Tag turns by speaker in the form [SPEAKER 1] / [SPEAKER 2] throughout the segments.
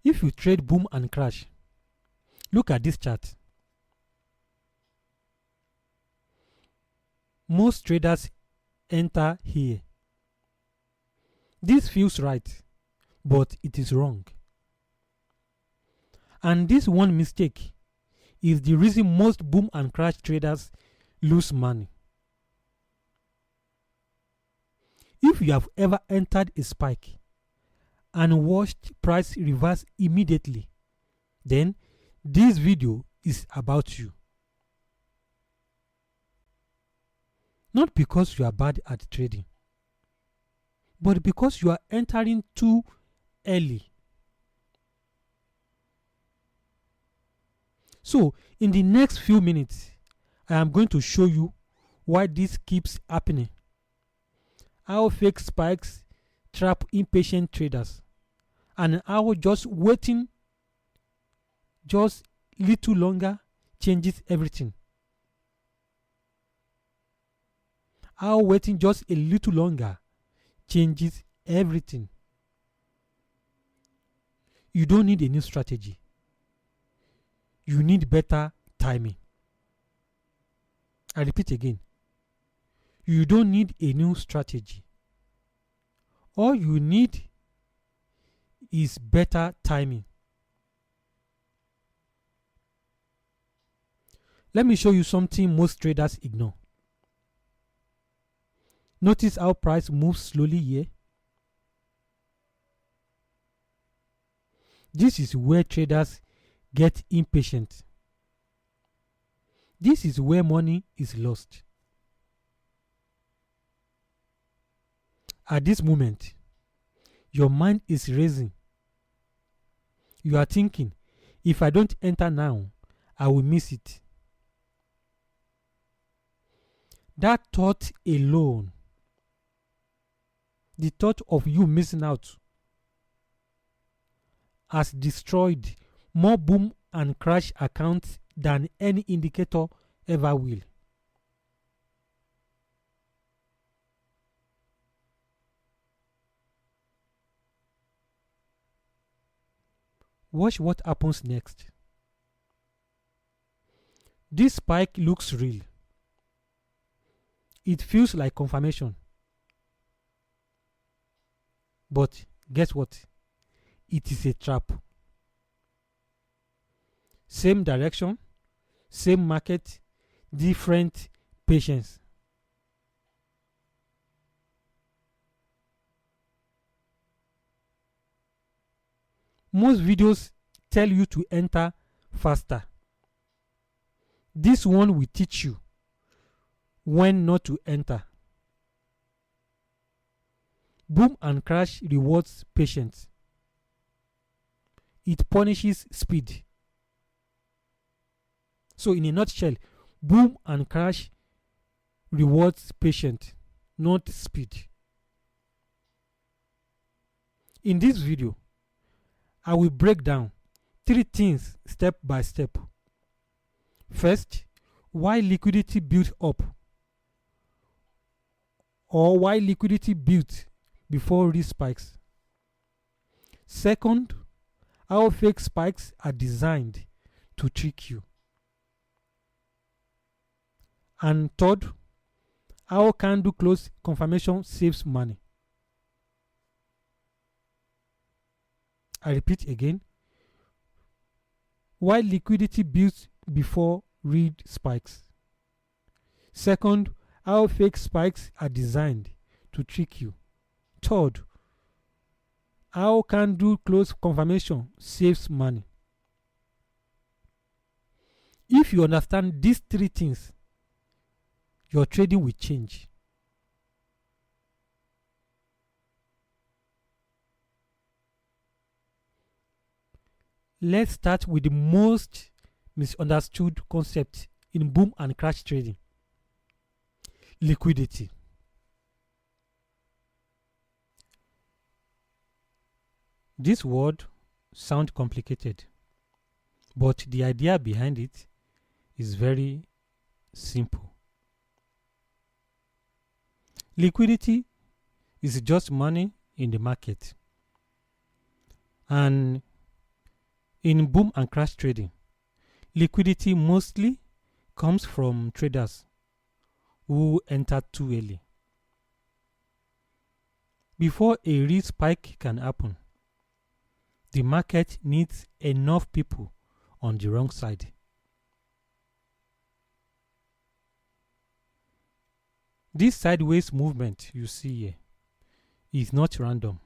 [SPEAKER 1] If you trade boom and crash, look at this chart. Most traders enter here. This feels right, but it is wrong. And this one mistake is the reason most boom and crash traders lose money. If you have ever entered a spike and watched price reverse immediately, then this video is about you. Not because you are bad at trading, but because you are entering too early. So, in the next few minutes, I am going to show you why this keeps happening, how fake spikes trap impatient traders, and how just waiting just little longer changes everything. How waiting just a little longer changes everything. You don't need a new strategy. You need better timing. I repeat again. You don't need a new strategy. All you need is better timing. Let me show you something most traders ignore. Notice how price moves slowly here. This is where traders get impatient. This is where money is lost. At this moment, your mind is racing. You are thinking, if I don't enter now, I will miss it. That thought alone, the thought of you missing out, has destroyed more boom and crash accounts than any indicator ever will. Watch what happens next. This spike looks real. It feels like confirmation. But guess what? It is a trap. Same direction, same market, different patience. Most videos tell you to enter faster. This one will teach you when not to enter. Boom and crash rewards patience. It punishes speed. So in a nutshell, boom and crash rewards patience, not speed. In this video, I will break down 3 things step by step. First, why liquidity built up, or why liquidity built before real spikes. Second, how fake spikes are designed to trick you. And third, how candle close confirmation saves money. I repeat again, why liquidity builds before real spikes. Second, how fake spikes are designed to trick you. Third, how candle close confirmation saves money. If you understand these 3 things, your trading will change. Let's start with the most misunderstood concept in boom and crash trading: liquidity. This word sounds complicated, but the idea behind it is very simple. Liquidity is just money in the market, and In boom and crash trading, liquidity mostly comes from traders who enter too early. Before a real spike can happen, the market needs enough people on the wrong side. This sideways movement you see here is not random.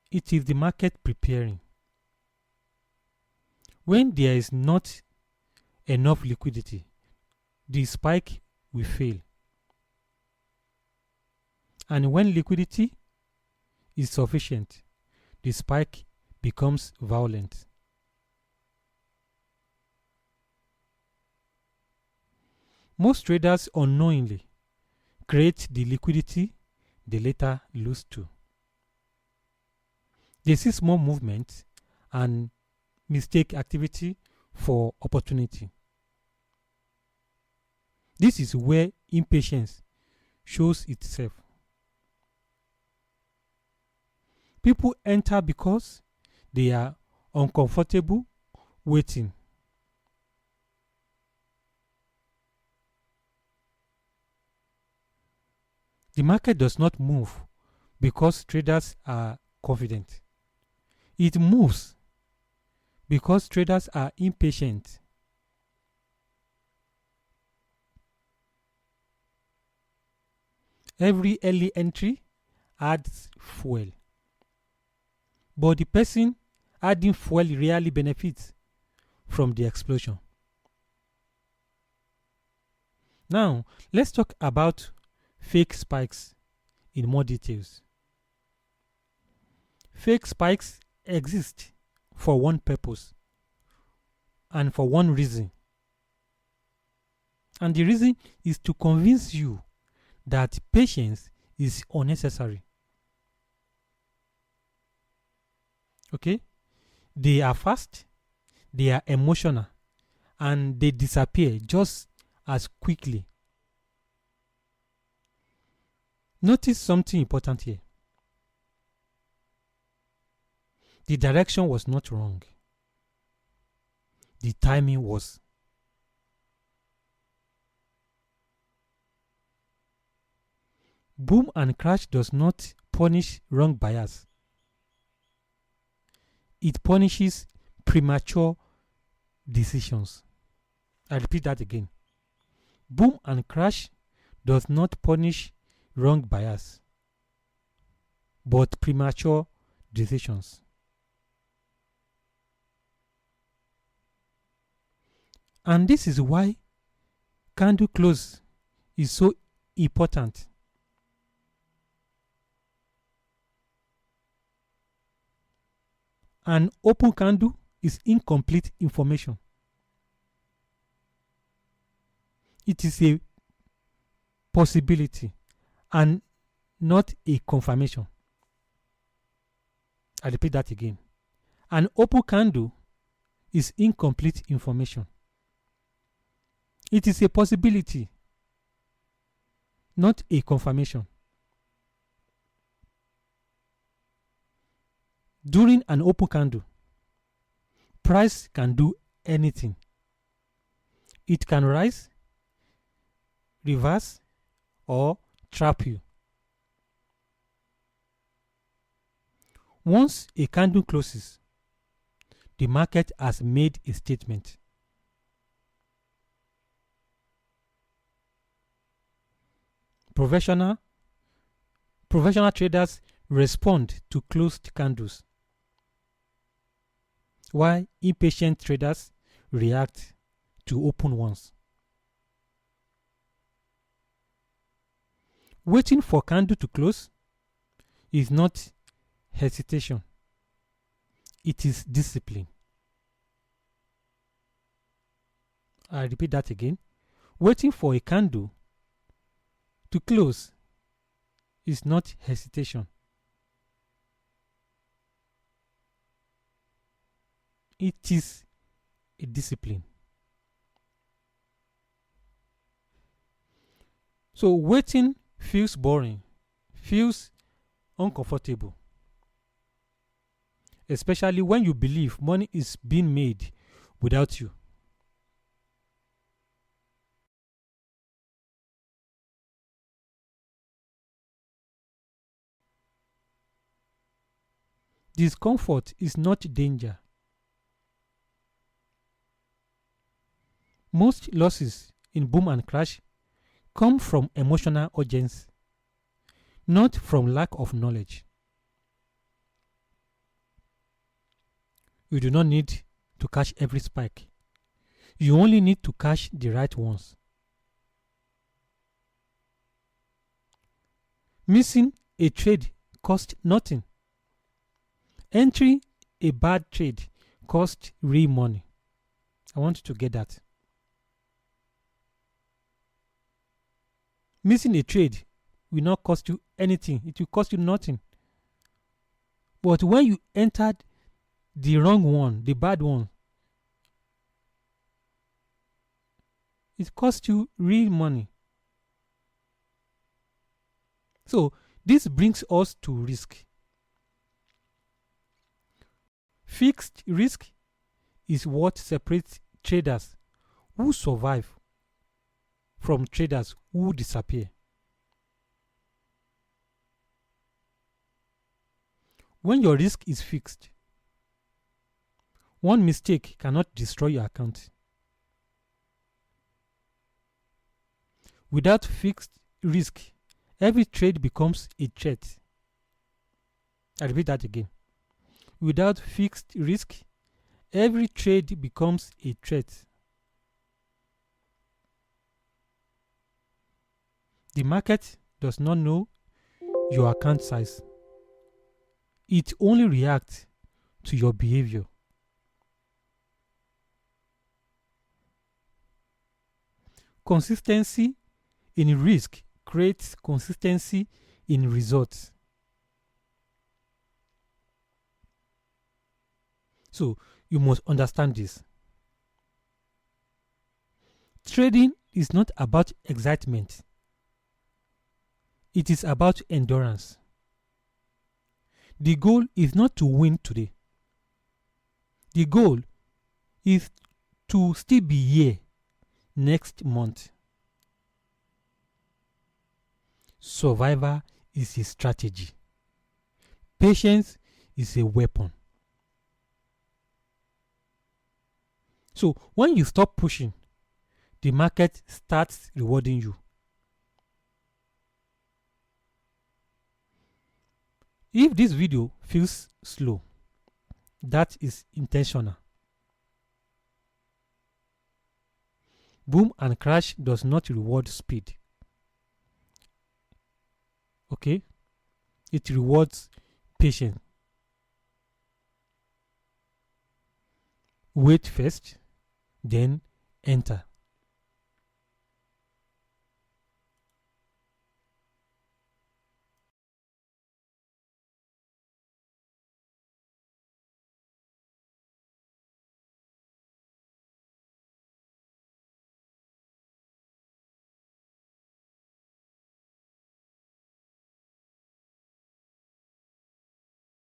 [SPEAKER 1] It is the market preparing. When there is not enough liquidity, the spike will fail. And when liquidity is sufficient, the spike becomes violent. Most traders unknowingly create the liquidity they later lose to. They see small movement and mistake activity for opportunity. This is where impatience shows itself. People enter because they are uncomfortable waiting. The market does not move because traders are confident. It moves because traders are impatient. Every early entry adds fuel, but the person adding fuel rarely benefits from the explosion. Now, let's talk about fake spikes in more details. Fake spikes exist for one purpose and for one reason. And the reason is to convince you that patience is unnecessary. Okay? They are fast, they are emotional, and they disappear just as quickly. Notice something important here. The direction was not wrong. The timing was. Boom and crash does not punish wrong buyers. It punishes premature decisions. I repeat that again. Boom and crash does not punish wrong buyers, but premature decisions. And this is why candle close is so important. An open candle is incomplete information. It is a possibility and not a confirmation. I repeat that again. An open candle is incomplete information. It is a possibility, not a confirmation. During an open candle, price can do anything. It can rise, reverse, or trap you. Once a candle closes, the market has made a statement. Professional traders respond to closed candles, while impatient traders react to open ones. Waiting for candle to close is not hesitation. It is discipline. I repeat that again. Waiting for a candle to close is not hesitation. It is a discipline. So waiting feels boring, feels uncomfortable. especially when you believe money is being made without you. Discomfort is not danger. Most losses in boom and crash come from emotional urgency, not from lack of knowledge. You do not need to catch every spike. You only need to catch the right ones. Missing a trade costs nothing. Entering a bad trade costs real money. I want you to get that. Missing a trade will not cost you anything. It will cost you nothing. But when you entered the wrong one, the bad one, it costs you real money. So this brings us to risk. Fixed risk is what separates traders who survive from traders who disappear. When your risk is fixed, one mistake cannot destroy your account. Without fixed risk, every trade becomes a threat. I repeat that again. Without fixed risk, every trade becomes a threat. The market does not know your account size. It only reacts to your behavior. Consistency in risk creates consistency in results. So you must understand this. Trading is not about excitement. It is about endurance. The goal is not to win today. The goal is to still be here next month. Survival is a strategy. Patience is a weapon. So when you stop pushing, the market starts rewarding you. If this video feels slow, that is intentional. Boom and crash does not reward speed. Okay? It rewards patience. Wait first, then enter.